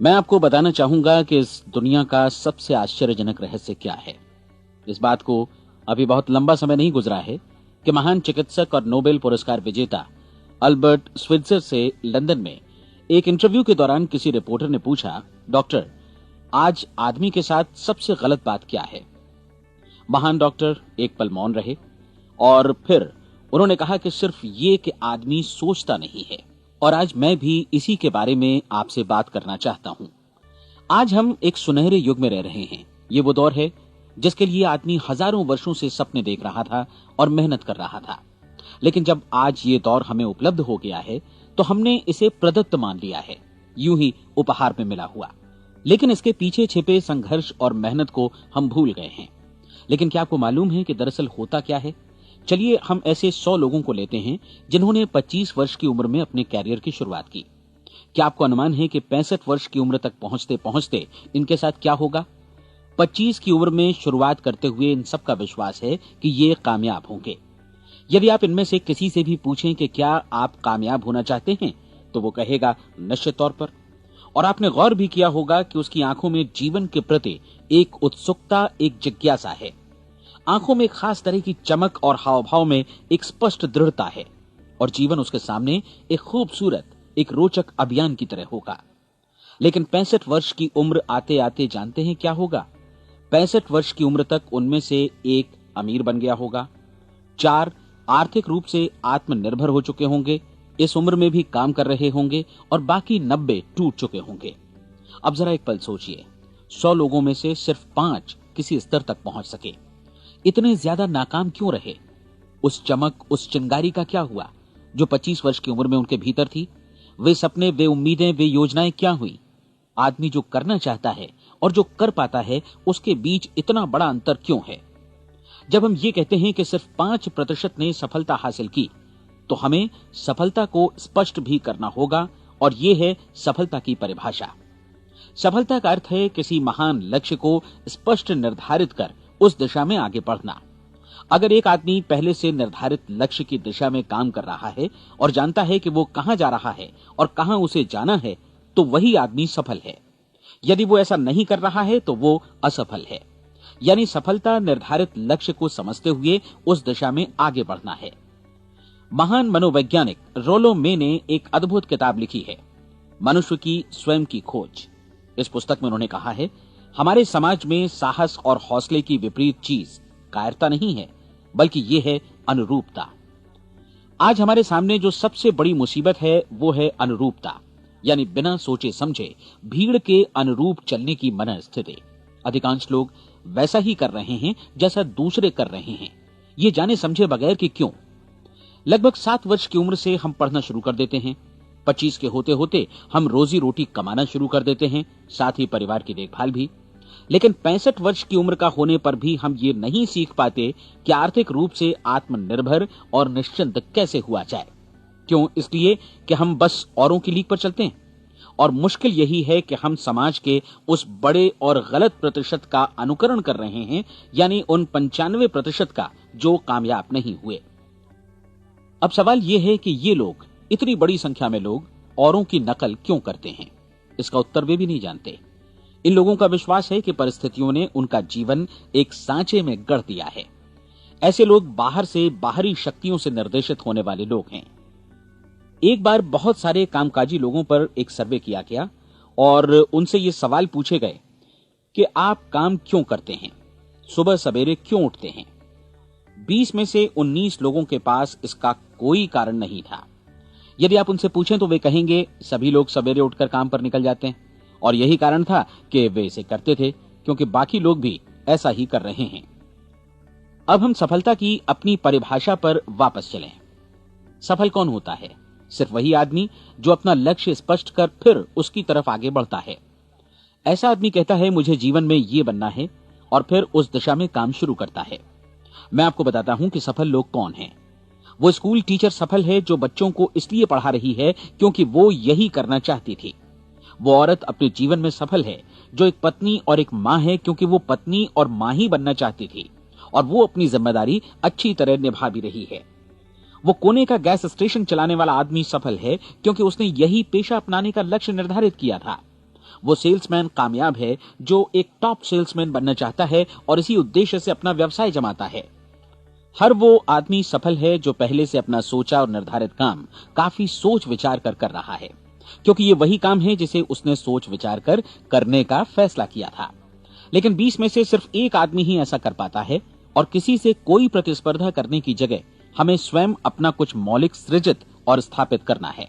मैं आपको बताना चाहूंगा कि इस दुनिया का सबसे आश्चर्यजनक रहस्य क्या है। इस बात को अभी बहुत लंबा समय नहीं गुजरा है कि महान चिकित्सक और नोबेल पुरस्कार विजेता अल्बर्ट स्विट्जर से लंदन में एक इंटरव्यू के दौरान किसी रिपोर्टर ने पूछा, डॉक्टर, आज आदमी के साथ सबसे गलत बात क्या है। महान डॉक्टर एक पल मौन रहे और फिर उन्होंने कहा कि सिर्फ ये कि आदमी सोचता नहीं है। और आज मैं भी इसी के बारे में आपसे बात करना चाहता हूं। आज हम एक सुनहरे युग में रह रहे हैं। ये वो दौर है जिसके लिए आदमी हजारों वर्षों से सपने देख रहा था और मेहनत कर रहा था। लेकिन जब आज ये दौर हमें उपलब्ध हो गया है तो हमने इसे प्रदत्त मान लिया है, यूं ही उपहार में मिला हुआ। लेकिन इसके पीछे छिपे संघर्ष और मेहनत को हम भूल गए हैं। लेकिन क्या आपको मालूम है कि दरअसल होता क्या है? चलिए हम ऐसे 100 लोगों को लेते हैं जिन्होंने 25 वर्ष की उम्र में अपने कैरियर की शुरुआत की। क्या आपको अनुमान है कि 65 वर्ष की उम्र तक पहुंचते पहुंचते इनके साथ क्या होगा? 25 की उम्र में शुरुआत करते हुए इन सबका विश्वास है कि ये कामयाब होंगे। यदि आप इनमें से किसी से भी पूछें कि क्या आप कामयाब होना चाहते हैं, तो वो कहेगा निश्चित तौर पर। और आपने गौर भी किया होगा कि उसकी आंखों में जीवन के प्रति एक उत्सुकता, एक जिज्ञासा है। आंखों में एक खास तरह की चमक और हाव भाव में एक स्पष्ट दृढ़ता है और जीवन उसके सामने एक खूबसूरत, एक रोचक अभियान की तरह होगा। लेकिन 65 वर्ष की उम्र आते आते जानते हैं क्या होगा? 65 वर्ष की उम्र तक उनमें से एक अमीर बन गया होगा, 4 आर्थिक रूप से आत्मनिर्भर हो चुके होंगे, इस उम्र में भी काम कर रहे होंगे और बाकी 90 टूट चुके होंगे। अब जरा एक पल सोचिए, 100 लोगों में से सिर्फ 5 किसी स्तर तक पहुंच सके। इतने ज्यादा नाकाम क्यों रहे? उस चमक, उस चिंगारी का क्या हुआ जो 25 वर्ष की उम्र में उनके भीतर थी? वे सपने, वे उम्मीदें, वे योजनाएं क्या हुई? आदमी जो करना चाहता है और जो कर पाता है, उसके बीच इतना बड़ा अंतर क्यों है? जब हम ये कहते हैं कि सिर्फ 5% ने सफलता हासिल की, तो हमें सफलता को स्पष्ट भी करना होगा और ये है सफलता की परिभाषा। सफलता का अर्थ है किसी महान लक्ष्य को स्पष्ट निर्धारित कर उस दिशा में आगे बढ़ना। अगर एक आदमी पहले से निर्धारित लक्ष्य की दिशा में काम कर रहा है और जानता है कि वो कहां जा रहा है और कहां उसे जाना है, तो वही आदमी सफल है। यदि वो ऐसा नहीं कर रहा है तो वो असफल है। यानी सफलता निर्धारित लक्ष्य को समझते हुए उस दिशा में आगे बढ़ना है। महान मनोवैज्ञानिक रोलो मे ने एक अद्भुत किताब लिखी है, मनुष्य की स्वयं की खोज। इस पुस्तक में उन्होंने कहा है, हमारे समाज में साहस और हौसले की विपरीत चीज कायरता नहीं है, बल्कि यह है अनुरूपता। आज हमारे सामने जो सबसे बड़ी मुसीबत है वो है अनुरूपता, यानी बिना सोचे समझे भीड़ के अनुरूप चलने की मनस्थिति। अधिकांश लोग वैसा ही कर रहे हैं जैसा दूसरे कर रहे हैं, ये जाने समझे बगैर कि क्यों। लगभग 7 वर्ष की उम्र से हम पढ़ना शुरू कर देते हैं। 25 के होते होते हम रोजी रोटी कमाना शुरू कर देते हैं, साथ ही परिवार की देखभाल भी। लेकिन 65 वर्ष की उम्र का होने पर भी हम ये नहीं सीख पाते कि आर्थिक रूप से आत्मनिर्भर और निश्चिंत कैसे हुआ जाए। क्यों? इसलिए कि हम बस औरों की लीक पर चलते हैं। और मुश्किल यही है कि हम समाज के उस बड़े और गलत प्रतिशत का अनुकरण कर रहे हैं, यानी उन 95% का जो कामयाब नहीं हुए। अब सवाल यह है कि ये लोग, इतनी बड़ी संख्या में लोग, औरों की नकल क्यों करते हैं? इसका उत्तर वे भी नहीं जानते। इन लोगों का विश्वास है कि परिस्थितियों ने उनका जीवन एक सांचे में गढ़ दिया है। ऐसे लोग बाहर से, बाहरी शक्तियों से निर्देशित होने वाले लोग हैं। एक बार बहुत सारे कामकाजी लोगों पर एक सर्वे किया गया और उनसे ये सवाल पूछे गए कि आप काम क्यों करते हैं, सुबह सवेरे क्यों उठते हैं? 20 में से 19 लोगों के पास इसका कोई कारण नहीं था। यदि आप उनसे पूछें तो वे कहेंगे सभी लोग सवेरे उठकर काम पर निकल जाते हैं और यही कारण था कि वे इसे करते थे क्योंकि बाकी लोग भी ऐसा ही कर रहे हैं। अब हम सफलता की अपनी परिभाषा पर वापस चलें। सफल कौन होता है? सिर्फ वही आदमी जो अपना लक्ष्य स्पष्ट कर फिर उसकी तरफ आगे बढ़ता है। ऐसा आदमी कहता है मुझे जीवन में ये बनना है और फिर उस दिशा में काम शुरू करता है। मैं आपको बताता हूं कि सफल लोग कौन हैं। वो स्कूल टीचर सफल है जो बच्चों को इसलिए पढ़ा रही है क्योंकि वो यही करना चाहती थी। वो औरत अपने जीवन में सफल है जो एक पत्नी और एक मां है क्योंकि वो पत्नी और मां ही बनना चाहती थी और वो अपनी जिम्मेदारी अच्छी तरह निभा भी रही है। वो कोने का गैस स्टेशन चलाने वाला आदमी सफल है क्योंकि उसने यही पेशा अपनाने का लक्ष्य निर्धारित किया था। वो सेल्समैन कामयाब है जो एक टॉप सेल्समैन बनना चाहता है और इसी उद्देश्य से अपना व्यवसाय जमाता है। हर वो आदमी सफल है जो पहले से अपना सोचा और निर्धारित काम काफी सोच विचार कर रहा है, क्योंकि ये वही काम है जिसे उसने सोच विचार कर करने का फैसला किया था। लेकिन 20 में से सिर्फ एक आदमी ही ऐसा कर पाता है और किसी से कोई प्रतिस्पर्धा करने की जगह हमें स्वयं अपना कुछ मौलिक सृजित और स्थापित करना है।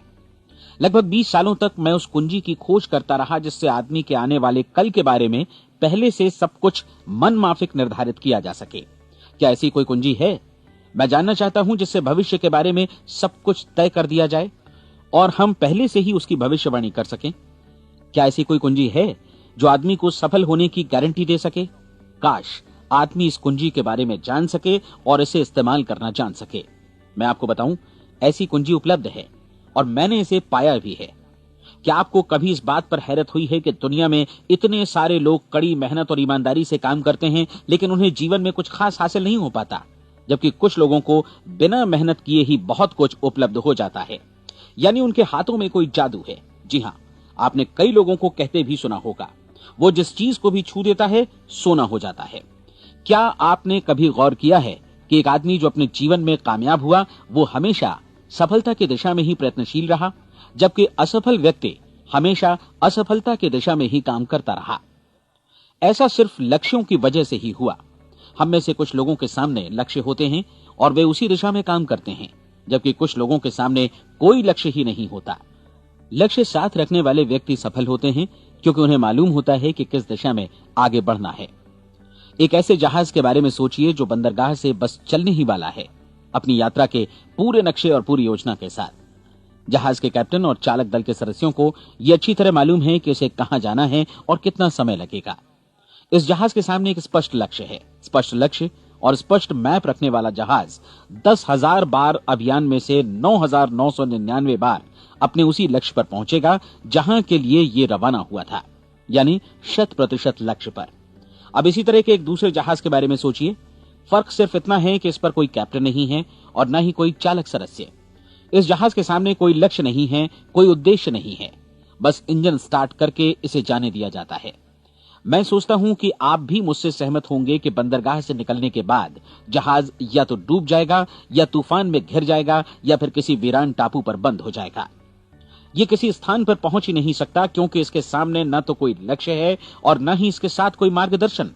लगभग 20 सालों तक मैं उस कुंजी की खोज करता रहा जिससे आदमी के आने वाले कल के बारे में पहले से सब कुछ मन माफिक निर्धारित किया जा सके। क्या ऐसी कोई कुंजी है? मैं जानना चाहता हूं जिससे भविष्य के बारे में सब कुछ तय कर दिया जाए और हम पहले से ही उसकी भविष्यवाणी कर सकें। क्या ऐसी कोई कुंजी है जो आदमी को सफल होने की गारंटी दे सके? काश आदमी इस कुंजी के बारे में जान सके और इसे इस्तेमाल करना जान सके। मैं आपको बताऊं, ऐसी कुंजी उपलब्ध है और मैंने इसे पाया भी है। क्या आपको कभी इस बात पर हैरत हुई है कि दुनिया में इतने सारे लोग कड़ी मेहनत और ईमानदारी से काम करते हैं लेकिन उन्हें जीवन में कुछ खास हासिल नहीं हो पाता, जबकि कुछ लोगों को बिना मेहनत किए ही बहुत कुछ उपलब्ध हो जाता है। यानी उनके हाथों में कोई जादू है। जी हां, आपने कई लोगों को कहते भी सुना होगा, वो जिस चीज को भी छू देता है सोना हो जाता है। क्या आपने कभी गौर किया है कि एक आदमी जो अपने जीवन में कामयाब हुआ वो हमेशा सफलता की दिशा में ही प्रयत्नशील रहा, जबकि असफल व्यक्ति हमेशा असफलता की दिशा में ही काम करता रहा? ऐसा सिर्फ लक्ष्यों की वजह से ही हुआ। हम में से कुछ लोगों के सामने लक्ष्य होते हैं और वे उसी दिशा में काम करते हैं, जबकि कुछ लोगों के सामने कोई लक्ष्य ही नहीं होता। लक्ष्य साथ रखने वाले व्यक्ति सफल होते हैं क्योंकि उन्हें मालूम होता है कि किस दिशा में आगे बढ़ना है। एक ऐसे जहाज के बारे में सोचिए जो बंदरगाह से बस चलने ही वाला है, अपनी यात्रा के पूरे नक्शे और पूरी योजना के साथ। जहाज के कैप्टन और चालक दल के सदस्यों को यह अच्छी तरह मालूम है कि उसे कहां जाना है और कितना समय लगेगा। इस जहाज के सामने एक स्पष्ट लक्ष्य है। स्पष्ट लक्ष्य और स्पष्ट मैप रखने वाला जहाज 10,000 बार अभियान में से 9,999 बार अपने उसी लक्ष्य पर पहुंचेगा जहां के लिए ये रवाना हुआ था, यानी 100% लक्ष्य पर। अब इसी तरह के एक दूसरे जहाज के बारे में सोचिए। फर्क सिर्फ इतना है कि इस पर कोई कैप्टन नहीं है और न ही कोई चालक सदस्य। इस जहाज के सामने कोई लक्ष्य नहीं है, कोई उद्देश्य नहीं है, बस इंजन स्टार्ट करके इसे जाने दिया जाता है। मैं सोचता हूं कि आप भी मुझसे सहमत होंगे कि बंदरगाह से निकलने के बाद जहाज या तो डूब जाएगा या तूफान में घिर जाएगा या फिर किसी वीरान टापू पर बंद हो जाएगा। ये किसी स्थान पर पहुंच ही नहीं सकता क्योंकि इसके सामने न तो कोई लक्ष्य है और न ही इसके साथ कोई मार्गदर्शन।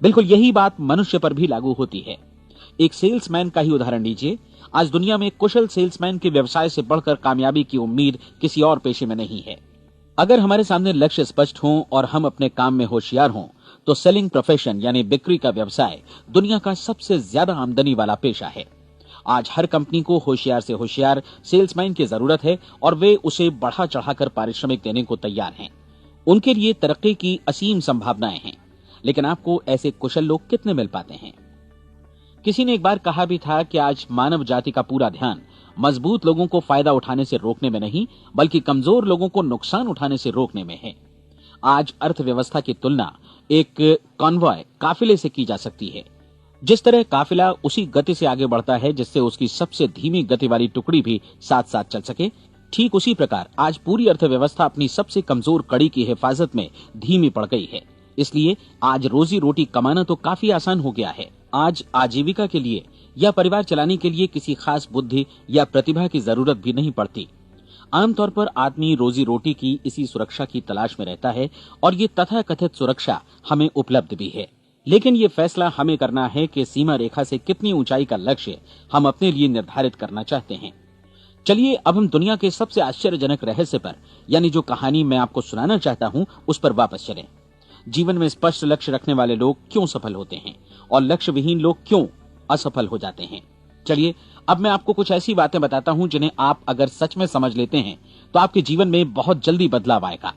बिल्कुल यही बात मनुष्य पर भी लागू होती है। एक सेल्समैन का ही उदाहरण लीजिए। आज दुनिया में कुशल सेल्समैन के व्यवसाय से बढ़कर कामयाबी की उम्मीद किसी और पेशे में नहीं है। अगर हमारे सामने लक्ष्य स्पष्ट हों और हम अपने काम में होशियार हों तो सेलिंग प्रोफेशन यानी बिक्री का व्यवसाय दुनिया का सबसे ज्यादा आमदनी वाला पेशा है। आज हर कंपनी को होशियार से होशियार सेल्समैन की जरूरत है और वे उसे बढ़ा चढ़ाकर पारिश्रमिक देने को तैयार हैं। उनके लिए तरक्की की असीम संभावनाएं हैं, लेकिन आपको ऐसे कुशल लोग कितने मिल पाते हैं? किसी ने एक बार कहा भी था कि आज मानव जाति का पूरा ध्यान मजबूत लोगों को फायदा उठाने से रोकने में नहीं, बल्कि कमजोर लोगों को नुकसान उठाने से रोकने में है। आज अर्थव्यवस्था की तुलना एक कॉन्वॉय काफिले से की जा सकती है। जिस तरह काफिला उसी गति से आगे बढ़ता है जिससे उसकी सबसे धीमी गति वाली टुकड़ी भी साथ साथ चल सके, ठीक उसी प्रकार आज पूरी अर्थव्यवस्था अपनी सबसे कमजोर कड़ी की हिफाजत में धीमी पड़ गई है। इसलिए आज रोजी रोटी कमाना तो काफी आसान हो गया है। आज आजीविका के लिए या परिवार चलाने के लिए किसी खास बुद्धि या प्रतिभा की जरूरत भी नहीं पड़ती। आमतौर पर आदमी रोजी रोटी की इसी सुरक्षा की तलाश में रहता है और ये तथाकथित सुरक्षा हमें उपलब्ध भी है। लेकिन ये फैसला हमें करना है कि सीमा रेखा से कितनी ऊंचाई का लक्ष्य हम अपने लिए निर्धारित करना चाहते हैं। चलिए अब हम दुनिया के सबसे आश्चर्यजनक रहस्य पर, यानी जो कहानी मैं आपको सुनाना चाहता हूं, उस पर वापस चलें। जीवन में स्पष्ट लक्ष्य रखने वाले लोग क्यों सफल होते हैं और लक्ष्य विहीन लोग क्यों असफल हो जाते हैं? चलिए अब मैं आपको कुछ ऐसी बातें बताता हूं जिन्हें आप अगर सच में समझ लेते हैं तो आपके जीवन में बहुत जल्दी बदलाव आएगा।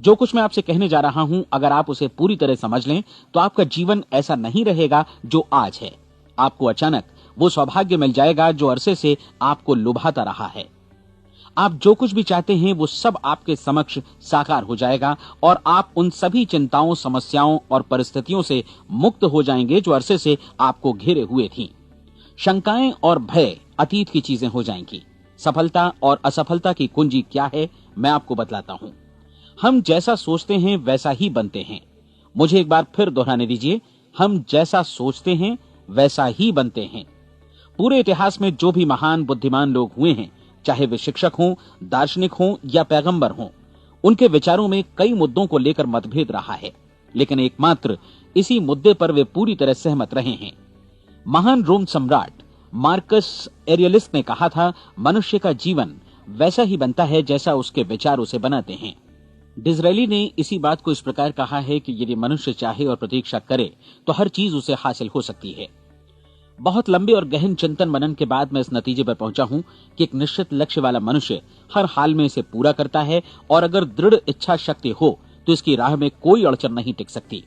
जो कुछ मैं आपसे कहने जा रहा हूं, अगर आप उसे पूरी तरह समझ लें तो आपका जीवन ऐसा नहीं रहेगा जो आज है। आपको अचानक वो सौभाग्य मिल जाएगा जो अरसे से आपको लुभाता रहा है। आप जो कुछ भी चाहते हैं वो सब आपके समक्ष साकार हो जाएगा और आप उन सभी चिंताओं, समस्याओं और परिस्थितियों से मुक्त हो जाएंगे जो अरसे से आपको घेरे हुए थीं। शंकाएं और भय अतीत की चीजें हो जाएंगी। सफलता और असफलता की कुंजी क्या है, मैं आपको बतलाता हूं। हम जैसा सोचते हैं वैसा ही बनते हैं। मुझे एक बार फिर दोहराने दीजिए, हम जैसा सोचते हैं वैसा ही बनते हैं। पूरे इतिहास में जो भी महान बुद्धिमान लोग हुए हैं, चाहे वे शिक्षक हों, दार्शनिक हों या पैगंबर हों, उनके विचारों में कई मुद्दों को लेकर मतभेद रहा है, लेकिन एकमात्र इसी मुद्दे पर वे पूरी तरह सहमत रहे हैं। महान रोम सम्राट मार्कस एरियलिस ने कहा था, मनुष्य का जीवन वैसा ही बनता है जैसा उसके विचार उसे बनाते हैं। डिज़रायली ने इसी बात को इस प्रकार कहा है कि यदि मनुष्य चाहे और प्रतीक्षा करे तो हर चीज उसे हासिल हो सकती है। बहुत लंबे और गहन चिंतन मनन के बाद मैं इस नतीजे पर पहुंचा हूं कि एक निश्चित लक्ष्य वाला मनुष्य हर हाल में इसे पूरा करता है, और अगर दृढ़ इच्छा शक्ति हो तो इसकी राह में कोई अड़चन नहीं टिक सकती।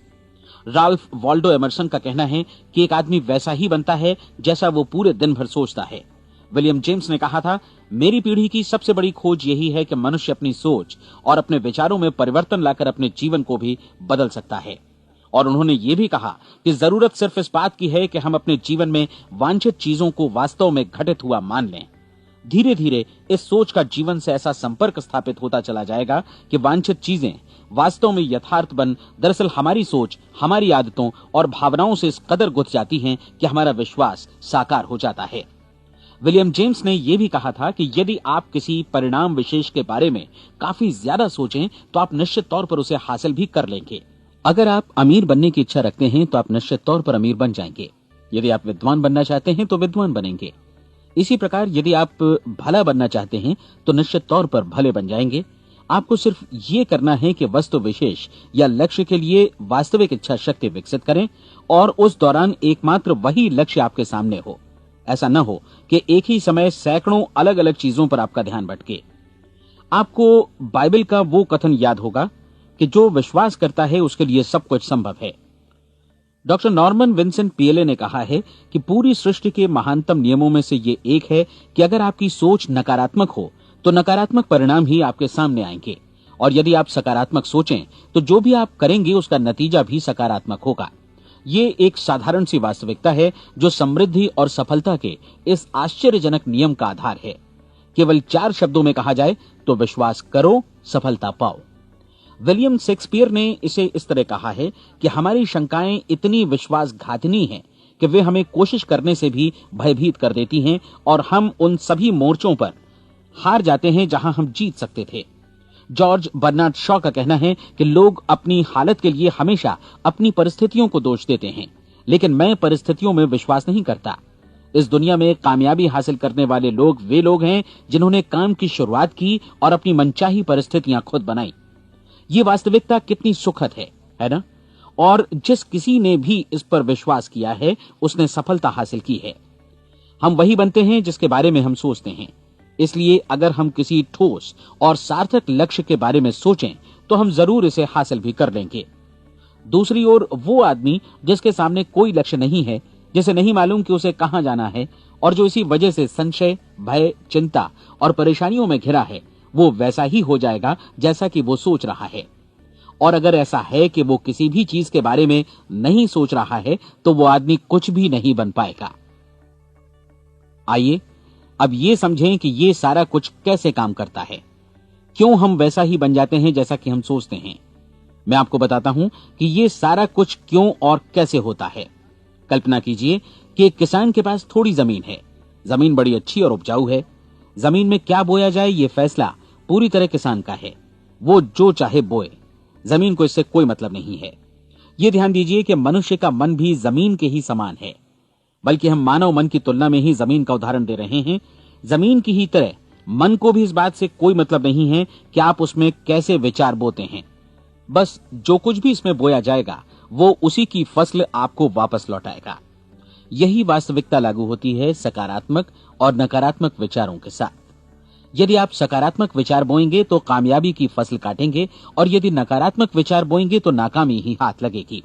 राल्फ वॉल्डो एमर्सन का कहना है कि एक आदमी वैसा ही बनता है जैसा वो पूरे दिन भर सोचता है। विलियम जेम्स ने कहा था, मेरी पीढ़ी की सबसे बड़ी खोज यही है कि मनुष्य अपनी सोच और अपने विचारों में परिवर्तन लाकर अपने जीवन को भी बदल सकता है। और उन्होंने ये भी कहा कि जरूरत सिर्फ इस बात की है कि हम अपने जीवन में वांछित चीजों को वास्तव में घटित हुआ मान लें। धीरे धीरे इस सोच का जीवन से ऐसा संपर्क स्थापित होता चला जाएगा कि वांछित चीजें वास्तव में यथार्थ बन दरअसल हमारी सोच, हमारी आदतों और भावनाओं से इस कदर गुथ जाती हैं कि हमारा विश्वास साकार हो जाता है। विलियम जेम्स ने यह भी कहा था कि यदि आप किसी परिणाम विशेष के बारे में काफी ज्यादा सोचें तो आप निश्चित तौर पर उसे हासिल भी कर लेंगे। अगर आप अमीर बनने की इच्छा रखते हैं तो आप निश्चित तौर पर अमीर बन जाएंगे। यदि आप विद्वान बनना चाहते हैं तो विद्वान बनेंगे। इसी प्रकार यदि आप भला बनना चाहते हैं तो निश्चित तौर पर भले बन जाएंगे। आपको सिर्फ ये करना है कि वस्तु विशेष या लक्ष्य के लिए वास्तविक इच्छा शक्ति विकसित करें और उस दौरान एकमात्र वही लक्ष्य आपके सामने हो। ऐसा न हो कि एक ही समय सैकड़ों अलग अलग चीजों पर आपका ध्यान भटके। आपको बाइबल का वो कथन याद होगा कि जो विश्वास करता है उसके लिए सब कुछ संभव है। डॉक्टर नॉर्मन विंसेंट पीएले ने कहा है कि पूरी सृष्टि के महानतम नियमों में से ये एक है कि अगर आपकी सोच नकारात्मक हो तो नकारात्मक परिणाम ही आपके सामने आएंगे, और यदि आप सकारात्मक सोचें तो जो भी आप करेंगे उसका नतीजा भी सकारात्मक होगा। ये एक साधारण सी वास्तविकता है जो समृद्धि और सफलता के इस आश्चर्यजनक नियम का आधार है। केवल 4 शब्दों में कहा जाए तो विश्वास करो, सफलता पाओ। विलियम शेक्सपियर ने इसे इस तरह कहा है कि हमारी शंकाएं इतनी विश्वासघातिनी हैं कि वे हमें कोशिश करने से भी भयभीत कर देती हैं, और हम उन सभी मोर्चों पर हार जाते हैं जहां हम जीत सकते थे। जॉर्ज बर्नार्ड शॉ का कहना है कि लोग अपनी हालत के लिए हमेशा अपनी परिस्थितियों को दोष देते हैं, लेकिन मैं परिस्थितियों में विश्वास नहीं करता। इस दुनिया में कामयाबी हासिल करने वाले लोग वे लोग हैं जिन्होंने काम की शुरुआत की और अपनी मनचाही परिस्थितियां खुद बनाई। ये वास्तविकता कितनी सुखद है ना? और जिस किसी ने भी इस पर विश्वास किया है उसने सफलता हासिल की है। हम वही बनते हैं जिसके बारे में हम सोचते हैं। इसलिए अगर हम किसी ठोस और सार्थक लक्ष्य के बारे में सोचें तो हम जरूर इसे हासिल भी कर लेंगे। दूसरी ओर वो आदमी जिसके सामने कोई लक्ष्य नहीं है, जिसे नहीं मालूम कि उसे कहां जाना है, और जो इसी वजह से संशय, भय, चिंता और परेशानियों में घिरा है, वो वैसा ही हो जाएगा जैसा कि वो सोच रहा है। और अगर ऐसा है कि वो किसी भी चीज के बारे में नहीं सोच रहा है तो वो आदमी कुछ भी नहीं बन पाएगा। आइए अब ये समझें कि ये सारा कुछ कैसे काम करता है, क्यों हम वैसा ही बन जाते हैं जैसा कि हम सोचते हैं। मैं आपको बताता हूं कि ये सारा कुछ क्यों और कैसे होता है। कल्पना कीजिए कि एक किसान के पास थोड़ी जमीन है। जमीन बड़ी अच्छी और उपजाऊ है। जमीन में क्या बोया जाए ये फैसला पूरी तरह किसान का है। वो जो चाहे बोए, जमीन को इससे कोई मतलब नहीं है। ये ध्यान दीजिए कि मनुष्य का मन भी जमीन के ही समान है, बल्कि हम मानव मन की तुलना में ही जमीन का उदाहरण दे रहे हैं। जमीन की ही तरह मन को भी इस बात से कोई मतलब नहीं है कि आप उसमें कैसे विचार बोते हैं। बस जो कुछ भी इसमें बोया जाएगा वो उसी की फसल आपको वापस लौटाएगा। यही वास्तविकता लागू होती है सकारात्मक और नकारात्मक विचारों के साथ। यदि आप सकारात्मक विचार बोएंगे तो कामयाबी की फसल काटेंगे, और यदि नकारात्मक विचार बोएंगे तो नाकामी ही हाथ लगेगी।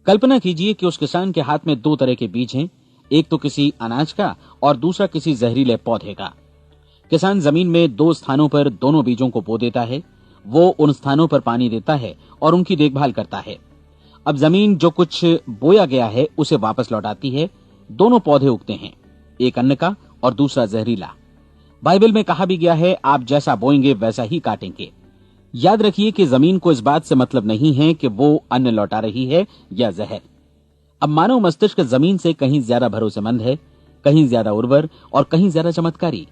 कल्पना कीजिए कि उस किसान के हाथ में 2 तरह के बीज हैं, एक तो किसी अनाज का और दूसरा किसी जहरीले पौधे का। किसान जमीन में 2 स्थानों पर दोनों बीजों को बो देता है। वो उन स्थानों पर पानी देता है और उनकी देखभाल करता है। अब जमीन जो कुछ बोया गया है उसे वापस लौटाती है। दोनों पौधे उगते हैं, एक अन्न का और दूसरा जहरीला। बाइबल में कहा भी गया है, आप जैसा बोएंगे वैसा ही काटेंगे। याद रखिए कि जमीन को इस बात से मतलब नहीं है कि वो अन्न लौटा रही है या जहर। अब मानव मस्तिष्क जमीन से कहीं ज्यादा भरोसेमंद है, कहीं ज्यादा उर्वर और कहीं ज्यादा चमत्कारी,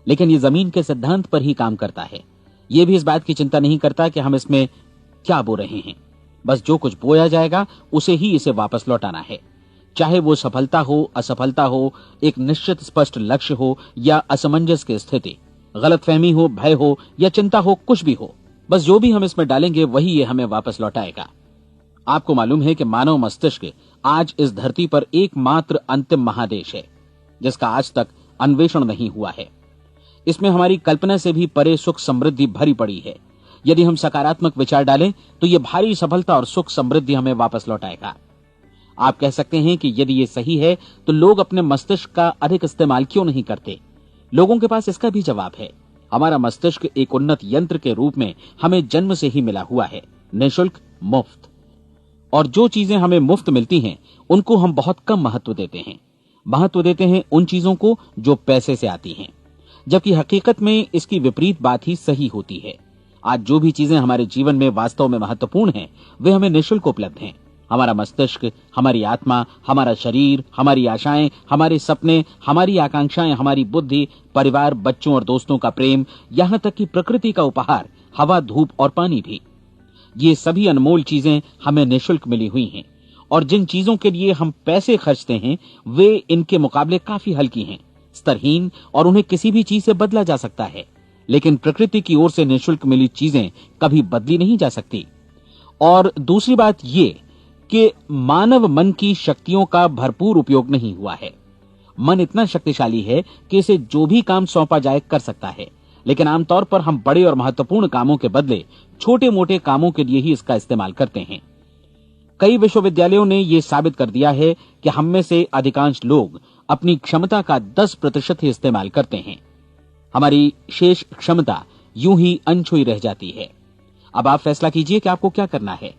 लेकिन ये जमीन के सिद्धांत पर ही काम करता है। ये भी इस बात की चिंता नहीं करता कि हम इसमें क्या बो रहे हैं। बस जो कुछ बोया जाएगा उसे ही इसे वापस लौटाना है, चाहे वो सफलता हो, असफलता हो, एक निश्चित स्पष्ट लक्ष्य हो या असमंजस की स्थिति, गलतफहमी हो, भय हो या चिंता हो, कुछ भी हो, बस जो भी हम इसमें डालेंगे वही ये हमें वापस लौटाएगा। आपको मालूम है कि मानव मस्तिष्क आज इस धरती पर एकमात्र अंतिम महादेश है जिसका आज तक अन्वेषण नहीं हुआ है। इसमें हमारी कल्पना से भी परे सुख समृद्धि भरी पड़ी है। यदि हम सकारात्मक विचार डालें तो ये भारी सफलता और सुख समृद्धि हमें वापस लौटाएगा। आप कह सकते हैं कि यदि ये सही है तो लोग अपने मस्तिष्क का अधिक इस्तेमाल क्यों नहीं करते? लोगों के पास इसका भी जवाब है। हमारा मस्तिष्क एक उन्नत यंत्र के रूप में हमें जन्म से ही मिला हुआ है, निःशुल्क, मुफ्त। और जो चीजें हमें मुफ्त मिलती हैं उनको हम बहुत कम महत्व देते हैं। महत्व देते हैं उन चीजों को जो पैसे से आती हैं, जबकि हकीकत में इसकी विपरीत बात ही सही होती है। आज जो भी चीजें हमारे जीवन में वास्तव में महत्वपूर्ण हैं वे हमें निःशुल्क उपलब्ध हैं। हमारा मस्तिष्क, हमारी आत्मा, हमारा शरीर, हमारी आशाएं, हमारे सपने, हमारी आकांक्षाएं, हमारी बुद्धि, परिवार, बच्चों और दोस्तों का प्रेम, यहां तक कि प्रकृति का उपहार, हवा, धूप और पानी भी, ये सभी अनमोल चीजें हमें निःशुल्क मिली हुई हैं। और जिन चीजों के लिए हम पैसे खर्चते हैं वे इनके मुकाबले काफी हल्की हैं, स्तरहीन, और उन्हें किसी भी चीज से बदला जा सकता है। लेकिन प्रकृति की ओर से निःशुल्क मिली चीजें कभी बदली नहीं जा सकती। और दूसरी बात ये कि मानव मन की शक्तियों का भरपूर उपयोग नहीं हुआ है। मन इतना शक्तिशाली है कि इसे जो भी काम सौंपा जाए कर सकता है, लेकिन आमतौर पर हम बड़े और महत्वपूर्ण कामों के बदले छोटे मोटे कामों के लिए ही इसका इस्तेमाल करते हैं। कई विश्वविद्यालयों ने यह साबित कर दिया है कि हम में से अधिकांश लोग अपनी क्षमता का 10% ही इस्तेमाल करते हैं। हमारी शेष क्षमता यूं ही अनछुई रह जाती है। अब आप फैसला कीजिए कि आपको क्या करना है।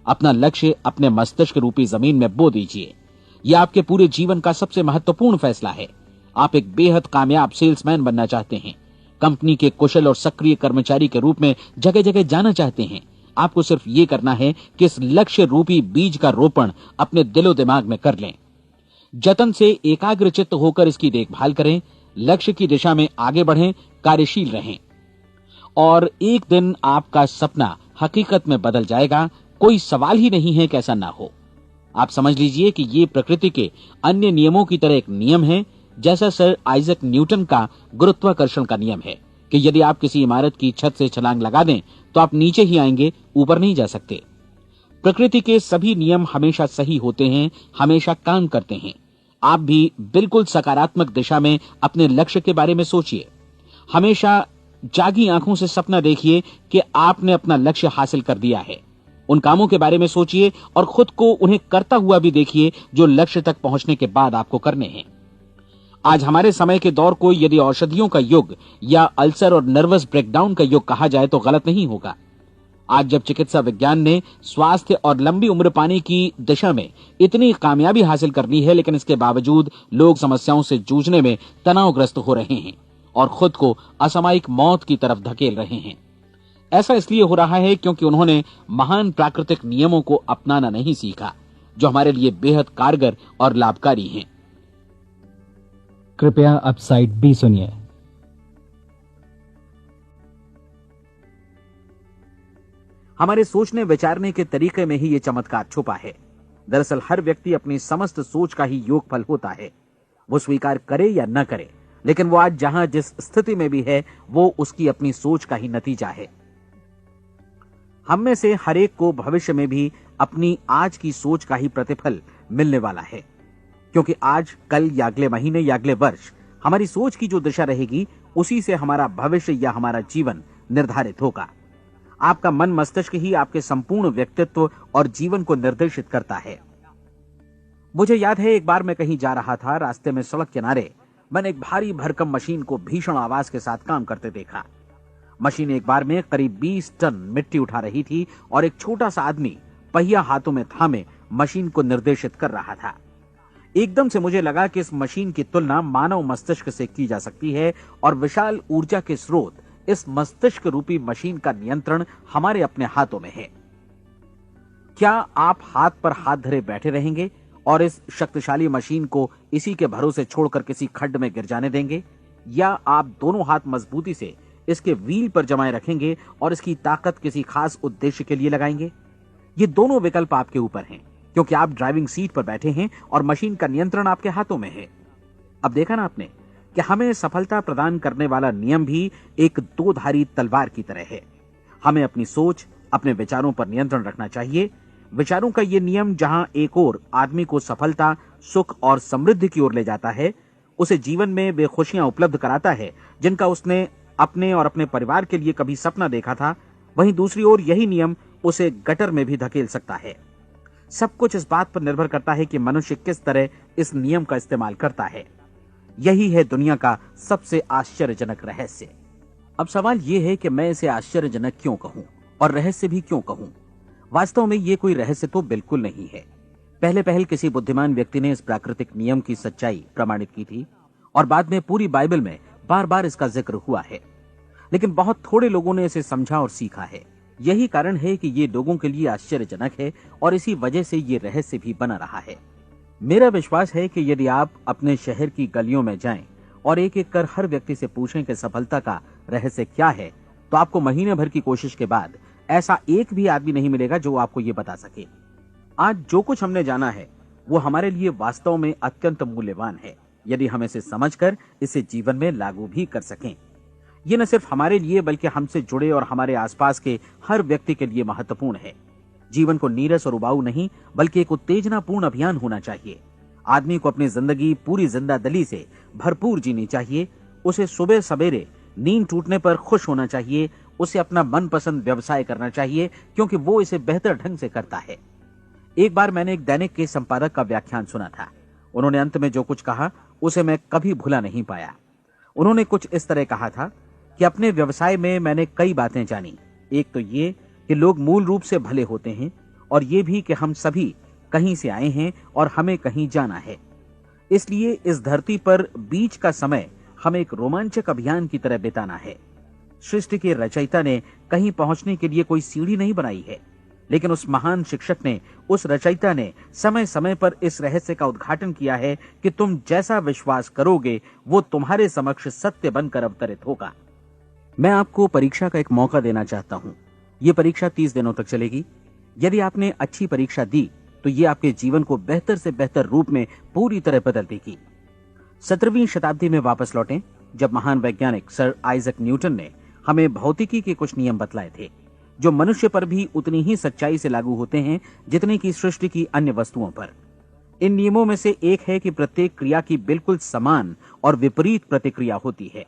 अपना लक्ष्य अपने मस्तिष्क रूपी जमीन में बो दीजिए। यह आपके पूरे जीवन का सबसे महत्वपूर्ण फैसला है। आप एक बेहद कामयाब सेल्समैन बनना चाहते हैं, कंपनी के कुशल और सक्रिय कर्मचारी के रूप में जगह जगह जाना चाहते हैं। आपको सिर्फ ये करना है कि इस लक्ष्य रूपी बीज का रोपण अपने दिलो दिमाग में कर लें। जतन से एकाग्रचित्त होकर इसकी देखभाल करें, लक्ष्य की दिशा में आगे बढ़ें, कार्यशील रहें, और एक दिन आपका सपना हकीकत में बदल जाएगा। कोई सवाल ही नहीं है कि ऐसा ना हो। आप समझ लीजिए कि ये प्रकृति के अन्य नियमों की तरह एक नियम है, जैसा सर आइजक न्यूटन का गुरुत्वाकर्षण का नियम है कि यदि आप किसी इमारत की छत से छलांग लगा दें तो आप नीचे ही आएंगे, ऊपर नहीं जा सकते। प्रकृति के सभी नियम हमेशा सही होते हैं, हमेशा काम करते हैं। आप भी बिल्कुल सकारात्मक दिशा में अपने लक्ष्य के बारे में सोचिए। हमेशा जागी आंखों से सपना देखिए कि आपने अपना लक्ष्य हासिल कर दिया है। उन कामों के बारे में सोचिए और खुद को उन्हें करता हुआ भी देखिए जो लक्ष्य तक पहुंचने के बाद आपको करने हैं। आज हमारे समय के दौर को यदि औषधियों का युग या अल्सर और नर्वस ब्रेकडाउन का युग कहा जाए तो गलत नहीं होगा। आज जब चिकित्सा विज्ञान ने स्वास्थ्य और लंबी उम्र पाने की दिशा में इतनी कामयाबी हासिल कर ली है, लेकिन इसके बावजूद लोग समस्याओं से जूझने में तनावग्रस्त हो रहे हैं और खुद को असामयिक मौत की तरफ धकेल रहे हैं। ऐसा इसलिए हो रहा है क्योंकि उन्होंने महान प्राकृतिक नियमों को अपनाना नहीं सीखा, जो हमारे लिए बेहद कारगर और लाभकारी हैं। कृपया अब साइड बी सुनिए। हमारे सोचने विचारने के तरीके में ही ये चमत्कार छुपा है। दरअसल हर व्यक्ति अपनी समस्त सोच का ही योगफल होता है, वो स्वीकार करे या न करे, लेकिन वो आज जहां जिस स्थिति में भी है वो उसकी अपनी सोच का ही नतीजा है। हम में से हर एक को भविष्य में भी अपनी आज की सोच का ही प्रतिफल मिलने वाला है, क्योंकि आज, कल या अगले महीने या अगले वर्ष हमारी सोच की जो दिशा रहेगी उसी से हमारा भविष्य या हमारा जीवन निर्धारित होगा। आपका मन मस्तिष्क ही आपके संपूर्ण व्यक्तित्व और जीवन को निर्देशित करता है। मुझे याद है एक बार मैं कहीं जा रहा था, रास्ते में सड़क किनारे मैंने एक भारी भरकम मशीन को भीषण आवाज के साथ काम करते देखा। मशीन एक बार में करीब 20 टन मिट्टी उठा रही थी और एक छोटा सा आदमी पहिया हाथों में थामे मशीन को निर्देशित कर रहा था। एकदम से मुझे लगा कि इस मशीन की तुलना मानव मस्तिष्क से की जा सकती है और विशाल ऊर्जा के स्रोत इस मस्तिष्क रूपी मशीन का नियंत्रण हमारे अपने हाथों में है। क्या आप हाथ पर हाथ धरे बैठे रहेंगे और इस शक्तिशाली मशीन को इसी के भरोसे छोड़कर किसी खड्ड में गिर जाने देंगे, या आप दोनों हाथ मजबूती से इसके व्हील पर जमाए रखेंगे और इसकी ताकत किसी खास उद्देश्य के लिए लगाएंगे? ये दोनों विकल्प आपके ऊपर हैं, क्योंकि आप ड्राइविंग सीट पर बैठे हैं और मशीन का नियंत्रण आपके हाथों में है। अब देखा ना आपने कि हमें सफलता प्रदान करने वाला नियम भी एक दो-धारी तलवार की तरह है। हमें अपनी सोच, अपने विचारों पर नियंत्रण रखना चाहिए। विचारों का ये नियम जहां एक ओर आदमी को सफलता, सुख और समृद्धि की ओर ले जाता है, उसे जीवन में वे खुशियां उपलब्ध कराता है जिनका उसने अपने और अपने परिवार के लिए कभी सपना देखा था, वहीं दूसरी ओर यही नियम उसे गटर में भी धकेल सकता है। सब कुछ इस बात पर निर्भर करता है कि मनुष्य किस तरह इस नियम का इस्तेमाल करता है। यही है दुनिया का सबसे आश्चर्यजनक रहस्य। अब सवाल यह है कि मैं इसे आश्चर्यजनक क्यों कहूं और रहस्य भी क्यों कहूं? वास्तव में यह कोई रहस्य तो बिल्कुल नहीं है। पहले किसी बुद्धिमान व्यक्ति ने इस प्राकृतिक नियम की सच्चाई प्रमाणित की थी और बाद में पूरी बाइबल में बार बार इसका जिक्र हुआ है, लेकिन बहुत थोड़े लोगों ने इसे समझा और सीखा है। यही कारण है कि ये लोगों के लिए आश्चर्यजनक है और इसी वजह से ये रहस्य भी बना रहा है। मेरा विश्वास है कि यदि आप अपने शहर की गलियों में जाएं और एक एक कर हर व्यक्ति से पूछें कि सफलता का रहस्य क्या है, तो आपको महीने भर की कोशिश के बाद ऐसा एक भी आदमी नहीं मिलेगा जो आपको ये बता सके। आज जो कुछ हमने जाना है वो हमारे लिए वास्तव में अत्यंत मूल्यवान है, यदि हम इसे समझकर इसे जीवन में लागू भी कर सकें। ये न सिर्फ हमारे लिए बल्कि हमसे जुड़े और हमारे आसपास के हर व्यक्ति के लिए महत्वपूर्ण है। जीवन को नीरस और उबाऊ नहीं बल्कि एक उत्तेजनापूर्ण अभियान होना चाहिए। आदमी को अपनी जिंदगी पूरी जिंदादिली से भरपूर जीनी चाहिए। उसे सुबह सवेरे नींद टूटने पर खुश होना चाहिए। उसे अपना मनपसंद व्यवसाय करना चाहिए, क्योंकि वो इसे बेहतर ढंग से करता है। एक बार मैंने एक दैनिक के संपादक का व्याख्यान सुना था। उन्होंने अंत में जो कुछ कहा उसे मैं कभी भुला नहीं पाया। उन्होंने कुछ इस तरह कहा था कि अपने व्यवसाय में मैंने कई बातें जानी। एक तो ये कि लोग मूल रूप से भले होते हैं, और ये भी कि हम सभी कहीं से आए हैं और हमें कहीं जाना है। इसलिए इस धरती पर बीच का समय हमें एक रोमांचक अभियान की तरह बिताना है। सृष्टि के रचयिता ने कहीं पहुंचने के लिए कोई सीढ़ी नहीं बनाई है, लेकिन उस महान शिक्षक ने, उस रचयिता ने समय समय पर इस रहस्य का उद्घाटन किया है कि तुम जैसा विश्वास करोगे वो तुम्हारे समक्ष सत्य बनकर अवतरित होगा। मैं आपको परीक्षा का एक मौका देना चाहता हूं। यह परीक्षा 30 दिनों तक चलेगी। यदि आपने अच्छी परीक्षा दी तो ये आपके जीवन को बेहतर से बेहतर रूप में पूरी तरह बदल देगी। 17वीं शताब्दी में वापस लौटें, जब महान वैज्ञानिक सर आइजक न्यूटन ने हमें भौतिकी के कुछ नियम बतलाए थे, जो मनुष्य पर भी उतनी ही सच्चाई से लागू होते हैं जितने की सृष्टि की अन्य वस्तुओं पर। इन नियमों में से एक है कि प्रत्येक क्रिया की बिल्कुल समान और विपरीत प्रतिक्रिया होती है।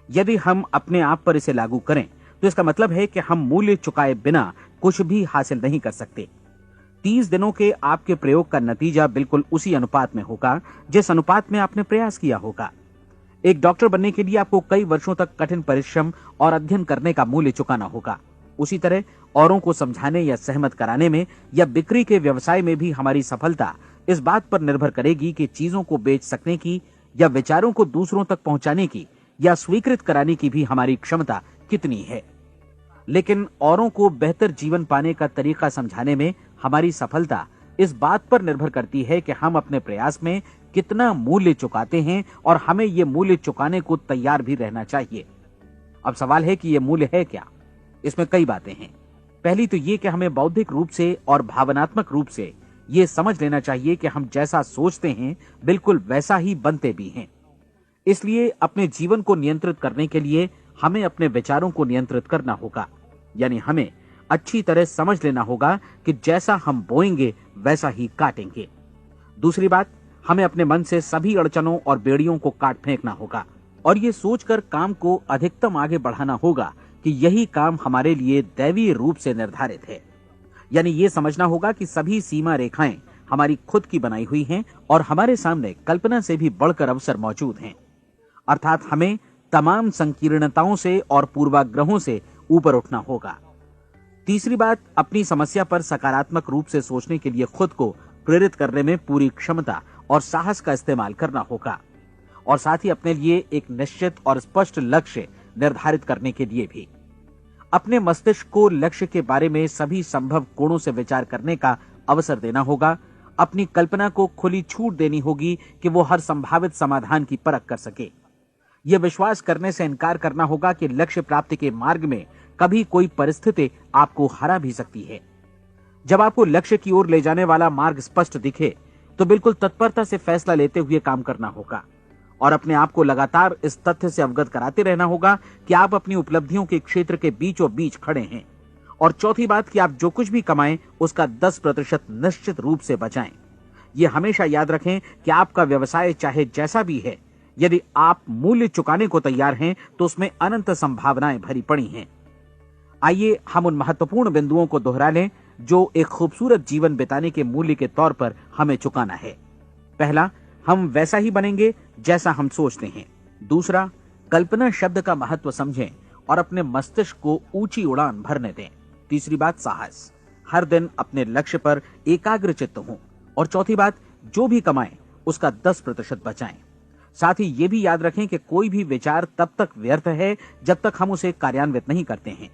यदि हम अपने आप पर इसे लागू करें तो इसका मतलब है कि हम मूल्य चुकाए बिना कुछ भी हासिल नहीं कर सकते। 30 दिनों के आपके प्रयोग का नतीजा बिल्कुल उसी अनुपात में होगा जिस अनुपात में आपने प्रयास किया होगा। एक डॉक्टर बनने के लिए आपको कई वर्षों तक कठिन परिश्रम और अध्ययन करने का मूल्य चुकाना होगा। उसी तरह औरों को समझाने या सहमत कराने में या बिक्री के व्यवसाय में भी हमारी सफलता इस बात पर निर्भर करेगी कि चीजों को बेच सकने की या विचारों को दूसरों तक पहुंचाने की या स्वीकृत कराने की भी हमारी क्षमता कितनी है। लेकिन औरों को बेहतर जीवन पाने का तरीका समझाने में हमारी सफलता इस बात पर निर्भर करती है कि हम अपने प्रयास में कितना मूल्य चुकाते हैं, और हमें यह मूल्य चुकाने को तैयार भी रहना चाहिए। अब सवाल है कि यह मूल्य है क्या? इसमें कई बातें हैं। पहली तो यह कि हमें बौद्धिक रूप से और भावनात्मक रूप से यह समझ लेना चाहिए कि हम जैसा सोचते हैं बिल्कुल वैसा ही बनते भी हैं। इसलिए अपने जीवन को नियंत्रित करने के लिए हमें अपने विचारों को नियंत्रित करना होगा। यानी हमें अच्छी तरह समझ लेना होगा कि जैसा हम बोएंगे वैसा ही काटेंगे। दूसरी बात, हमें अपने मन से सभी अड़चनों और बेड़ियों को काट फेंकना होगा और ये सोचकर काम को अधिकतम आगे बढ़ाना होगा कि यही काम हमारे लिए दैवीय रूप से निर्धारित है। यानी ये समझना होगा कि सभी सीमा रेखाएं हमारी खुद की बनाई हुई हैं और हमारे सामने कल्पना से भी बढ़कर अवसर मौजूद हैं। अर्थात हमें तमाम संकीर्णताओं से और पूर्वाग्रहों से ऊपर उठना होगा। तीसरी बात, अपनी समस्या पर सकारात्मक रूप से सोचने के लिए खुद को प्रेरित करने में पूरी क्षमता और साहस का इस्तेमाल करना होगा, और साथ ही अपने लिए एक निश्चित और स्पष्ट लक्ष्य निर्धारित करने के लिए भी। अपने मस्तिष्क को लक्ष्य के बारे में सभी संभव कोणों से विचार करने का अवसर देना होगा। अपनी कल्पना को खुली छूट देनी होगी कि वो हर संभावित समाधान की परख कर सके। यह विश्वास करने से इनकार करना होगा कि लक्ष्य प्राप्ति के मार्ग में कभी कोई परिस्थिति आपको हरा भी सकती है। जब आपको लक्ष्य की ओर ले जाने वाला मार्ग स्पष्ट दिखे तो बिल्कुल तत्परता से फैसला लेते हुए काम करना होगा और अपने आप को लगातार इस तथ्य से अवगत कराते रहना होगा कि आप अपनी उपलब्धियों के क्षेत्र के बीचों बीच खड़े हैं। और चौथी बात कि आप जो कुछ भी कमाएं उसका 10% निश्चित रूप से बचाएं। यह हमेशा याद रखें कि आपका व्यवसाय चाहे जैसा भी है, यदि आप मूल्य चुकाने को तैयार हैं तो उसमें अनंत संभावनाएं भरी पड़ी हैं। आइए हम उन महत्वपूर्ण बिंदुओं को दोहरा लें जो एक खूबसूरत जीवन बिताने के मूल्य के तौर पर हमें चुकाना है। पहला, हम वैसा ही बनेंगे जैसा हम सोचते हैं। दूसरा, कल्पना शब्द का महत्व समझें और अपने मस्तिष्क को ऊंची उड़ान भरने दें। तीसरी बात, साहस, हर दिन अपने लक्ष्य पर एकाग्रचित्त हों। और चौथी बात, जो भी कमाएं उसका 10% बचाएं। साथ ही ये भी याद रखें कि कोई भी विचार तब तक व्यर्थ है जब तक हम उसे कार्यान्वित नहीं करते हैं।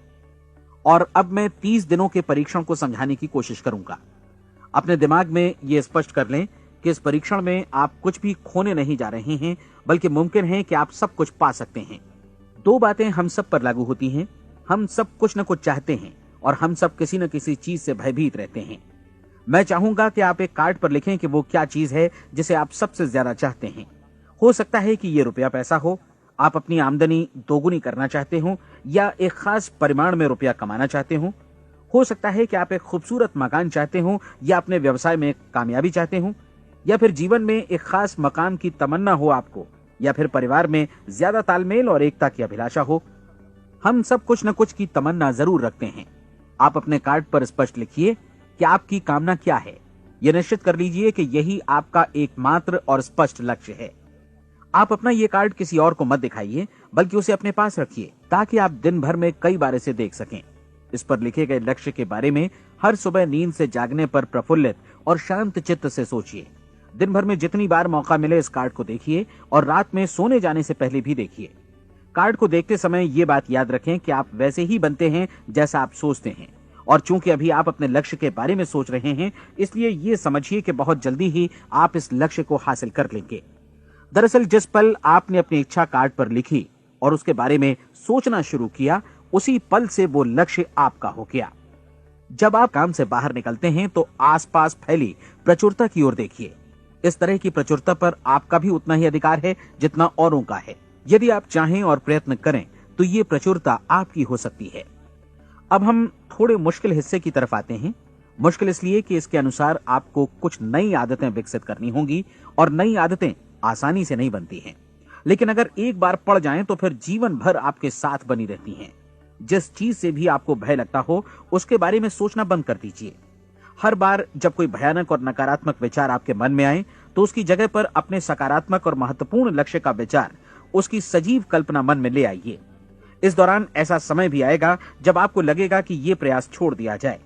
और अब मैं 30 दिनों के परीक्षण को समझाने की कोशिश करूंगा। अपने दिमाग में यह स्पष्ट कर लें कि इस परीक्षण में आप कुछ भी खोने नहीं जा रहे हैं, बल्कि मुमकिन है कि आप सब कुछ पा सकते हैं। 2 बातें हम सब पर लागू होती हैं। हम सब कुछ न कुछ चाहते हैं और हम सब किसी न किसी चीज से भयभीत रहते हैं। मैं चाहूंगा कि आप एक कार्ड पर लिखें कि वो क्या चीज है जिसे आप सबसे ज्यादा चाहते हैं। हो सकता है कि ये रुपया पैसा हो, आप अपनी आमदनी दोगुनी करना चाहते हो, या एक खास परिमाण में रुपया कमाना चाहते हो सकता है कि आप एक खूबसूरत मकान चाहते हो, या अपने व्यवसाय में कामयाबी चाहते हो, या फिर जीवन में एक खास मकाम की तमन्ना हो आपको, या फिर परिवार में ज्यादा तालमेल और एकता की अभिलाषा हो। हम सब कुछ न कुछ की तमन्ना जरूर रखते हैं। आप अपने कार्ड पर स्पष्ट लिखिए कि आपकी कामना क्या है। यह निश्चित कर लीजिए कि यही आपका एकमात्र और स्पष्ट लक्ष्य है। आप अपना ये कार्ड किसी और को मत दिखाइए, बल्कि उसे अपने पास रखिए ताकि आप दिन भर में कई बार इसे देख सकें। इस पर लिखे गए लक्ष्य के बारे में हर सुबह नींद से जागने पर प्रफुल्लित और शांत चित्त से सोचिए। दिन भर में जितनी बार मौका मिले इस कार्ड को देखिए और रात में सोने जाने से पहले भी देखिए। कार्ड को देखते समय ये बात याद रखें कि आप वैसे ही बनते हैं जैसा आप सोचते हैं। और चूंकि अभी आप अपने लक्ष्य के बारे में सोच रहे हैं, इसलिए ये समझिए कि बहुत जल्दी ही आप इस लक्ष्य को हासिल कर लेंगे। दरअसल जिस पल आपने अपनी इच्छा कार्ड पर लिखी और उसके बारे में सोचना शुरू किया, उसी पल से वो लक्ष्य आपका हो गया। जब आप काम से बाहर निकलते हैं तो आसपास फैली प्रचुरता की ओर देखिए। इस तरह की प्रचुरता पर आपका भी उतना ही अधिकार है जितना औरों का है। यदि आप चाहें और प्रयत्न करें तो ये प्रचुरता आपकी हो सकती है। अब हम थोड़े मुश्किल हिस्से की तरफ आते हैं। मुश्किल इसलिए कि इसके अनुसार आपको कुछ नई आदतें विकसित करनी होंगी और नई आदतें आसानी से नहीं बनती हैं, लेकिन अगर एक बार पड़ जाएं तो फिर जीवन भर आपके साथ बनी रहती हैं। जिस चीज से भी आपको भय लगता हो उसके बारे में सोचना बंद कर दीजिए। हर बार जब कोई भयानक और नकारात्मक विचार आपके मन में आए तो उसकी जगह पर अपने सकारात्मक और महत्वपूर्ण लक्ष्य का विचार, उसकी सजीव कल्पना मन में ले आइए। इस दौरान ऐसा समय भी आएगा जब आपको लगेगा कि यह प्रयास छोड़ दिया जाए,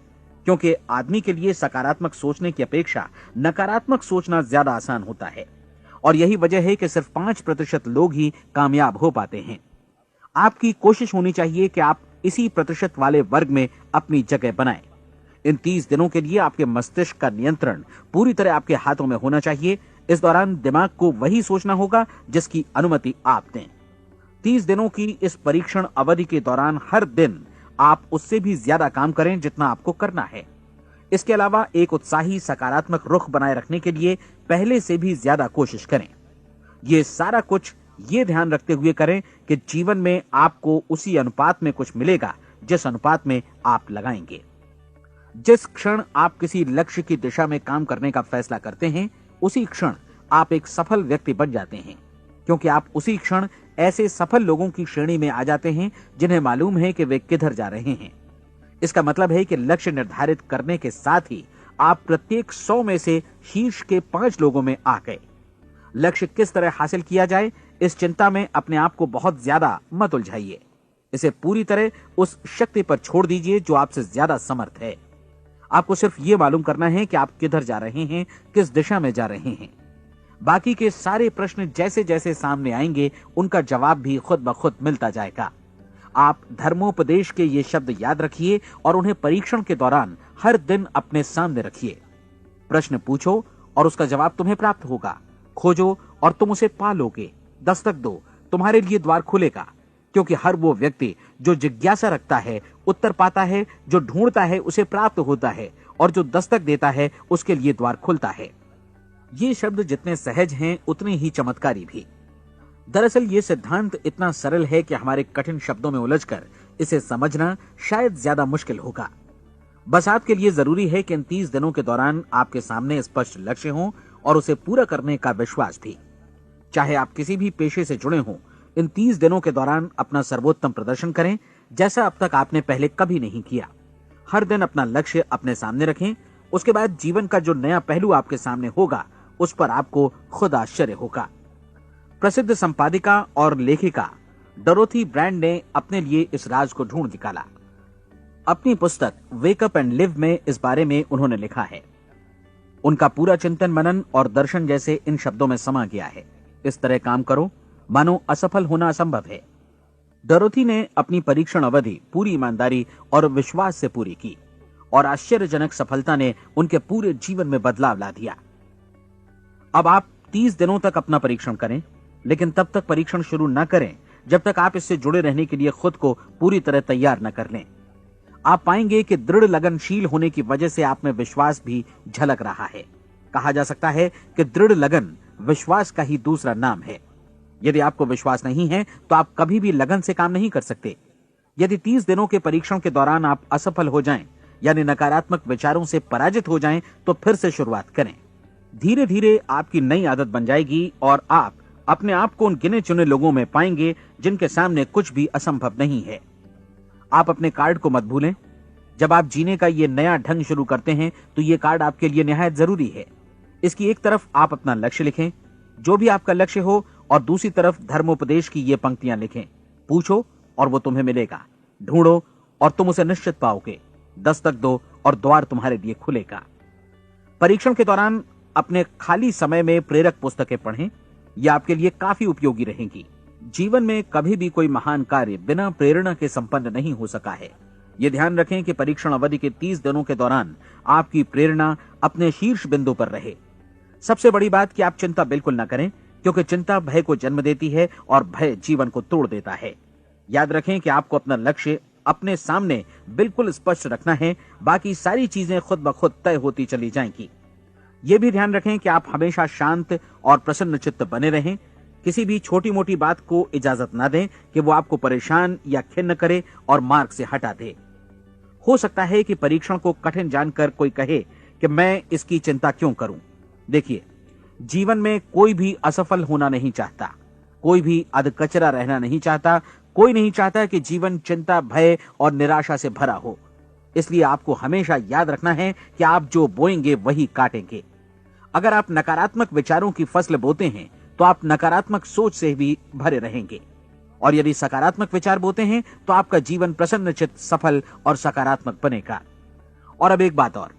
क्योंकि आदमी के लिए सकारात्मक सोचने की अपेक्षा नकारात्मक सोचना ज्यादा आसान होता है। और यही वजह है कि सिर्फ 5% लोग ही कामयाब हो पाते हैं। आपकी कोशिश होनी चाहिए कि आप इसी प्रतिशत वाले वर्ग में अपनी जगह बनाएं। इन 30 दिनों के लिए आपके मस्तिष्क का नियंत्रण पूरी तरह आपके हाथों में होना चाहिए। इस दौरान दिमाग को वही सोचना होगा जिसकी अनुमति आप दें। 30 दिनों की इस परीक्षण अवधि के दौरान हर दिन आप उससे भी ज्यादा काम करें जितना आपको करना है। इसके अलावा एक उत्साही सकारात्मक रुख बनाए रखने के लिए पहले से भी ज्यादा कोशिश करें। ये सारा कुछ ये ध्यान रखते हुए करें कि जीवन में आपको उसी अनुपात में कुछ मिलेगा जिस अनुपात में आप लगाएंगे। जिस क्षण आप किसी लक्ष्य की दिशा में काम करने का फैसला करते हैं, उसी क्षण आप एक सफल व्यक्ति बन जाते हैं, क्योंकि आप उसी क्षण ऐसे सफल लोगों की श्रेणी में आ जाते हैं जिन्हें मालूम है कि वे किधर जा रहे हैं। इसका मतलब है कि लक्ष्य निर्धारित करने के साथ ही आप प्रत्येक 100 में से शीर्ष के 5 लोगों में आ गए। लक्ष्य किस तरह हासिल किया जाए, इस चिंता में अपने आप को बहुत ज्यादा मत उलझाइए। इसे पूरी तरह उस शक्ति पर छोड़ दीजिए जो आपसे ज्यादा समर्थ है। आपको सिर्फ ये मालूम करना है कि आप किधर जा रहे हैं, किस दिशा में जा रहे हैं। बाकी के सारे प्रश्न जैसे जैसे सामने आएंगे उनका जवाब भी खुद ब खुद मिलता जाएगा। आप धर्मोपदेश के ये शब्द याद रखिए और उन्हें परीक्षण के दौरान हर दिन अपने सामने रखिए। प्रश्न पूछो और उसका जवाब तुम्हें प्राप्त होगा। खोजो और तुम उसे पा लोगे। दस्तक दो, तुम्हारे लिए द्वार खुलेगा, क्योंकि हर वो व्यक्ति जो जिज्ञासा रखता है उत्तर पाता है, जो ढूंढता है उसे प्राप्त होता है, और जो दस्तक देता है उसके लिए द्वार खुलता है। ये शब्द जितने सहज हैं उतने ही चमत्कारी भी। दरअसल ये सिद्धांत इतना सरल है कि हमारे कठिन शब्दों में उलझकर इसे समझना शायद ज्यादा मुश्किल होगा। बस आपके लिए जरूरी है कि इन 30 दिनों के दौरान आपके सामने स्पष्ट लक्ष्य हो और उसे पूरा करने का विश्वास भी। चाहे आप किसी भी पेशे से जुड़े हों, इन 30 दिनों के दौरान अपना सर्वोत्तम प्रदर्शन करें, जैसा अब तक आपने पहले कभी नहीं किया। हर दिन अपना लक्ष्य अपने सामने रखें। उसके बाद जीवन का जो नया पहलू आपके सामने होगा उस पर आपको खुद आश्चर्य होगा। प्रसिद्ध संपादिका और लेखिका डोरोथी ब्रैंड ने अपने लिए इस राज को ढूंढ निकाला। अपनी पुस्तक वेक अप एंड लिव में इस बारे में उन्होंने लिखा है। उनका पूरा चिंतन मनन और दर्शन जैसे इन शब्दों में समा गया है। इस तरह काम करो मानो असफल होना असंभव है। डोरोथी ने अपनी परीक्षण अवधि पूरी ईमानदारी और विश्वास से पूरी की और आश्चर्यजनक सफलता ने उनके पूरे जीवन में बदलाव ला दिया। अब आप 30 दिनों तक अपना परीक्षण करें, लेकिन तब तक परीक्षण शुरू न करें जब तक आप इससे जुड़े रहने के लिए खुद को पूरी तरह तैयार न कर लें। आप पाएंगे कि दृढ़ लगनशील होने की वजह से आप में विश्वास भी झलक रहा है। कहा जा सकता है कि दृढ़ लगन विश्वास का ही दूसरा नाम है। यदि आपको विश्वास नहीं है तो आप कभी भी लगन से काम नहीं कर सकते। यदि 30 दिनों के परीक्षण के दौरान आप असफल हो जाएं, यानी नकारात्मक विचारों से पराजित हो जाएं, तो फिर से शुरुआत करें। धीरे धीरे आपकी नई आदत बन जाएगी और आप अपने आप को उन गिने चुने लोगों में पाएंगे जिनके सामने कुछ भी असंभव नहीं है। आप अपने कार्ड को मत भूलें। जब आप जीने का ये नया ढंग शुरू करते हैं तो ये कार्ड आपके लिए निहायत जरूरी है। इसकी एक तरफ आप अपना लक्ष्य लिखें, जो भी आपका लक्ष्य हो, और दूसरी तरफ धर्मोपदेश की ये पंक्तियां लिखें। पूछो और वो तुम्हें मिलेगा, ढूंढो और तुम उसे निश्चित पाओगे, दस्तक दो और द्वार तुम्हारे लिए खुलेगा। परीक्षण के दौरान अपने खाली समय में प्रेरक पुस्तकें पढ़ें। ये आपके लिए काफी उपयोगी रहेंगी। जीवन में कभी भी कोई महान कार्य बिना प्रेरणा के संपन्न नहीं हो सका है। ये ध्यान रखें कि परीक्षण अवधि के 30 दिनों के दौरान आपकी प्रेरणा अपने शीर्ष बिंदु पर रहे। सबसे बड़ी बात कि आप चिंता बिल्कुल न करें, क्योंकि चिंता भय को जन्म देती है और भय जीवन को तोड़ देता है। याद रखें कि आपको अपना लक्ष्य अपने सामने बिल्कुल स्पष्ट रखना है, बाकी सारी चीजें खुद ब खुद तय होती चली जाएंगी। ये भी ध्यान रखें कि आप हमेशा शांत और प्रसन्न चित्त बने रहें। किसी भी छोटी मोटी बात को इजाजत ना दें कि वो आपको परेशान या खिन्न करे और मार्ग से हटा दे। हो सकता है कि परीक्षण को कठिन जानकर कोई कहे कि मैं इसकी चिंता क्यों करूं। देखिए, जीवन में कोई भी असफल होना नहीं चाहता, कोई भी अधकचरा रहना नहीं चाहता, कोई नहीं चाहता कि जीवन चिंता, भय और निराशा से भरा हो। इसलिए आपको हमेशा याद रखना है कि आप जो बोएंगे वही काटेंगे। अगर आप नकारात्मक विचारों की फसल बोते हैं तो आप नकारात्मक सोच से भी भरे रहेंगे, और यदि सकारात्मक विचार बोते हैं तो आपका जीवन प्रसन्नचित्त, सफल और सकारात्मक बनेगा। और अब एक बात और,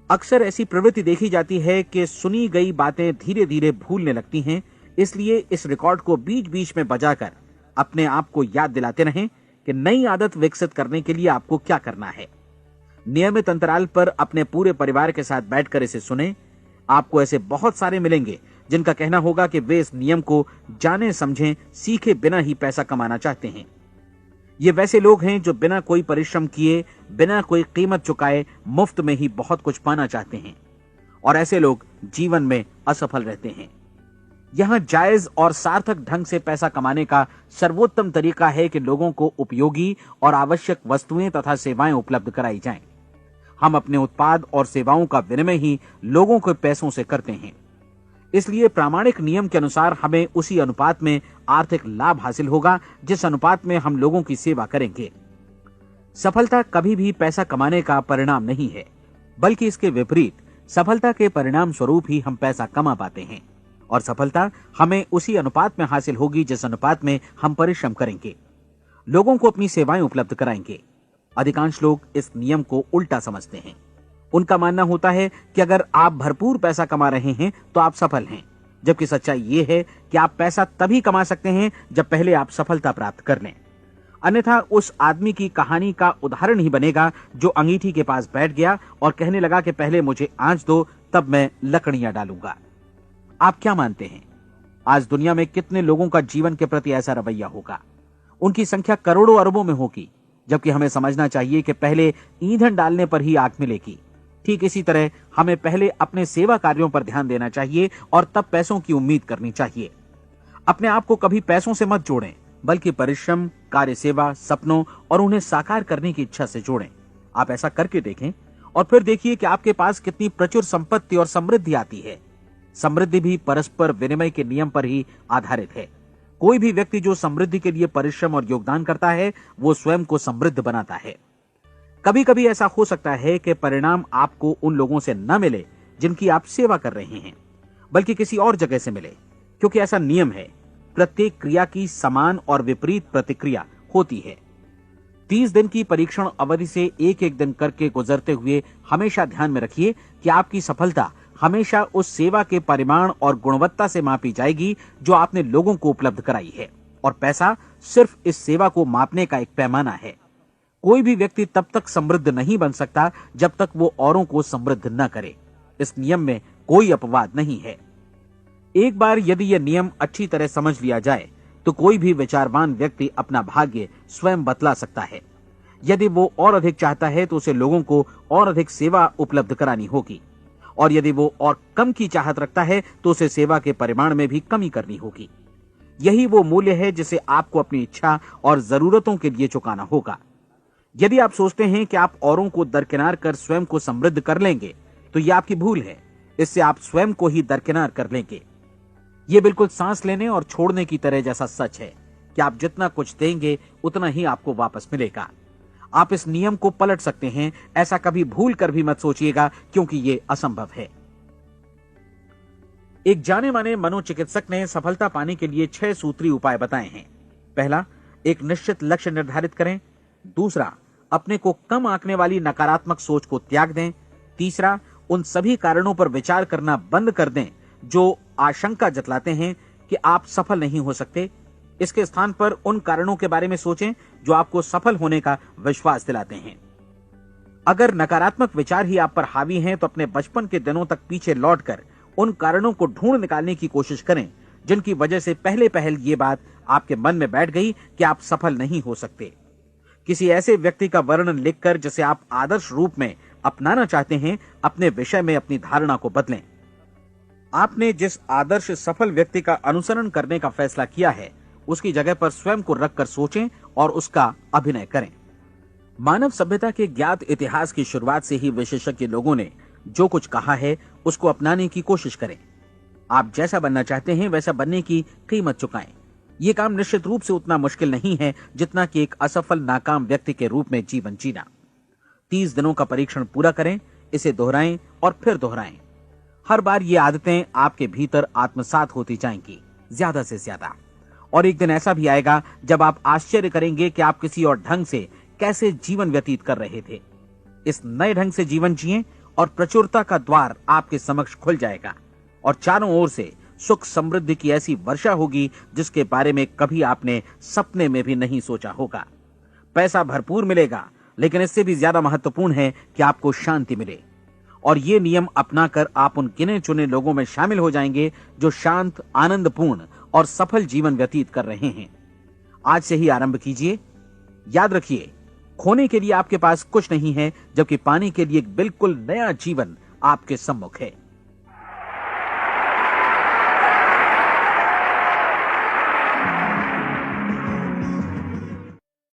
अक्सर ऐसी प्रवृत्ति देखी जाती है कि सुनी गई बातें धीरे धीरे भूलने लगती हैं। इसलिए इस रिकॉर्ड को बीच बीच में बजाकर अपने आप को याद दिलाते रहें कि नई आदत विकसित करने के लिए आपको क्या करना है। नियमित अंतराल पर अपने पूरे परिवार के साथ बैठकर इसे सुने। आपको ऐसे बहुत सारे मिलेंगे जिनका कहना होगा कि वे इस नियम को जाने समझें सीखे बिना ही पैसा कमाना चाहते हैं। ये वैसे लोग हैं जो बिना कोई परिश्रम किए, बिना कोई कीमत चुकाए मुफ्त में ही बहुत कुछ पाना चाहते हैं, और ऐसे लोग जीवन में असफल रहते हैं। यहां जायज और सार्थक ढंग से पैसा कमाने का सर्वोत्तम तरीका है कि लोगों को उपयोगी और आवश्यक वस्तुएं तथा सेवाएं उपलब्ध कराई जाएं। हम अपने उत्पाद और सेवाओं का विनिमय ही लोगों के पैसों से करते हैं। इसलिए प्रामाणिक नियम के अनुसार हमें उसी अनुपात में आर्थिक लाभ हासिल होगा जिस अनुपात में हम लोगों की सेवा करेंगे। सफलता कभी भी पैसा कमाने का परिणाम नहीं है, बल्कि इसके विपरीत सफलता के परिणाम स्वरूप ही हम पैसा कमा पाते हैं, और सफलता हमें उसी अनुपात में हासिल होगी जिस अनुपात में हम परिश्रम करेंगे, लोगों को अपनी सेवाएं उपलब्ध कराएंगे। अधिकांश लोग इस नियम को उल्टा समझते हैं। उनका मानना होता है कि अगर आप भरपूर पैसा कमा रहे हैं तो आप सफल हैं, जबकि सच्चाई ये है कि आप पैसा तभी कमा सकते हैं जब पहले आप सफलता प्राप्त कर लें। अन्यथा उस आदमी की कहानी का उदाहरण ही बनेगा जो अंगीठी के पास बैठ गया और कहने लगा कि पहले मुझे आंच दो, तब मैं लकड़ियां डालूंगा। आप क्या मानते हैं, आज दुनिया में कितने लोगों का जीवन के प्रति ऐसा रवैया होगा? उनकी संख्या करोड़ों अरबों में होगी, जबकि हमें समझना चाहिए कि पहले ईंधन डालने पर ही आग मिलेगी। ठीक इसी तरह हमें पहले अपने सेवा कार्यों पर ध्यान देना चाहिए और तब पैसों की उम्मीद करनी चाहिए। अपने आप को कभी पैसों से मत जोड़ें, बल्कि परिश्रम, कार्य सेवा, सपनों और उन्हें साकार करने की इच्छा से जोड़ें। आप ऐसा करके देखें और फिर देखिए कि आपके पास कितनी प्रचुर संपत्ति और समृद्धि आती है। समृद्धि भी परस्पर विनिमय के नियम पर ही आधारित है। कोई भी व्यक्ति जो समृद्धि के लिए परिश्रम और योगदान करता है, वो स्वयं को समृद्ध बनाता है। कभी कभी ऐसा हो सकता है कि परिणाम आपको उन लोगों से न मिले जिनकी आप सेवा कर रहे हैं, बल्कि किसी और जगह से मिले, क्योंकि ऐसा नियम है, प्रत्येक क्रिया की समान और विपरीत प्रतिक्रिया होती है। 30 दिन की परीक्षण अवधि से एक एक दिन करके गुजरते हुए हमेशा ध्यान में रखिए कि आपकी सफलता हमेशा उस सेवा के परिमाण और गुणवत्ता से मापी जाएगी जो आपने लोगों को उपलब्ध कराई है, और पैसा सिर्फ इस सेवा को मापने का एक पैमाना है। कोई भी व्यक्ति तब तक समृद्ध नहीं बन सकता जब तक वो औरों को समृद्ध न करे। इस नियम में कोई अपवाद नहीं है। एक बार यदि यह नियम अच्छी तरह समझ लिया जाए तो कोई भी विचारवान व्यक्ति अपना भाग्य स्वयं बतला सकता है। यदि वो और अधिक चाहता है तो उसे लोगों को और अधिक सेवा उपलब्ध करानी होगी, और यदि वो और कम की चाहत रखता है तो उसे सेवा के परिमाण में भी कमी करनी होगी। यही वो मूल्य है जिसे आपको अपनी इच्छा और जरूरतों के लिए चुकाना होगा। यदि आप सोचते हैं कि आप औरों को दरकिनार कर स्वयं को समृद्ध कर लेंगे तो यह आपकी भूल है। इससे आप स्वयं को ही दरकिनार कर लेंगे। यह बिल्कुल सांस लेने और छोड़ने की तरह जैसा सच है कि आप जितना कुछ देंगे उतना ही आपको वापस मिलेगा। आप इस नियम को पलट सकते हैं, ऐसा कभी भूल कर भी मत सोचिएगा, क्योंकि यह असंभव है। एक जाने माने मनोचिकित्सक ने सफलता पाने के लिए 6 सूत्री उपाय बताए हैं। पहला, एक निश्चित लक्ष्य निर्धारित करें। दूसरा, अपने को कम आंकने वाली नकारात्मक सोच को त्याग दें। तीसरा, उन सभी कारणों पर विचार करना बंद कर दें जो आशंका जतलाते हैं कि आप सफल नहीं हो सकते। इसके स्थान पर उन कारणों के बारे में सोचें जो आपको सफल होने का विश्वास दिलाते हैं। अगर नकारात्मक विचार ही आप पर हावी हैं तो अपने बचपन के दिनों तक पीछे लौटकर उन कारणों को ढूंढ निकालने की कोशिश करें जिनकी वजह से पहले पहल ये बात आपके मन में बैठ गई कि आप सफल नहीं हो सकते। किसी ऐसे व्यक्ति का वर्णन लिखकर जिसे आप आदर्श रूप में अपनाना चाहते हैं, अपने विषय में अपनी धारणा को बदलें। आपने जिस आदर्श सफल व्यक्ति का अनुसरण करने का फैसला किया है उसकी जगह पर स्वयं को रखकर सोचें और उसका अभिनय करें। मानव सभ्यता के ज्ञात इतिहास की शुरुआत से ही विशेषज्ञ लोगों ने जो कुछ कहा है उसको अपनाने की कोशिश करें। आप जैसा बनना चाहते हैं वैसा बनने की कीमत चुकाएं। यह काम निश्चित रूप से उतना मुश्किल नहीं है जितना कि एक असफल नाकाम व्यक्ति के रूप में जीवन जीना। 30 दिनों का परीक्षण पूरा करें, इसे दोहराएं और फिर दोहराएं। हर बार ये आदतें आपके भीतर आत्मसात होती जाएंगी, ज्यादा से ज्यादा। और एक दिन ऐसा भी आएगा जब आप आश्चर्य करेंगे कि आप किसी और ढंग से कैसे जीवन व्यतीत कर रहे थे। इस नए ढंग से जीवन जिएं और प्रचुरता का द्वार आपके समक्ष खुल जाएगा और चारों ओर से सुख समृद्धि की ऐसी वर्षा होगी जिसके बारे में कभी आपने सपने में भी नहीं सोचा होगा। पैसा भरपूर मिलेगा, लेकिन इससे भी ज्यादा महत्वपूर्ण है कि आपको शांति मिले। और ये नियम अपनाकर आप उन गिने चुने लोगों में शामिल हो जाएंगे जो शांत, आनंदपूर्ण और सफल जीवन व्यतीत कर रहे हैं। आज से ही आरंभ कीजिए। याद रखिए, खोने के लिए आपके पास कुछ नहीं है, जबकि पाने के लिए एक बिल्कुल नया जीवन आपके सम्मुख है।